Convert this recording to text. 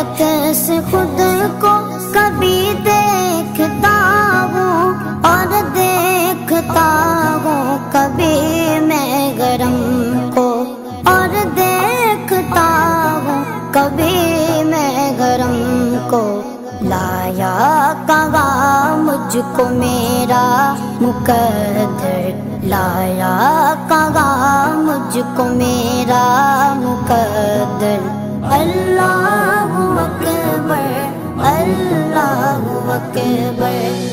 عکس خود کو کبھی دیکھتا ہوں اور دیکھتا ہوں کبھی میں گرم کو اور دیکھتا ہوں کبھی میں گرم کو لایا کہاں مجھ کو میرا مقدر لایا کہاں مجھ کو میرا مقدر اللہ اکبر اللہ اکبر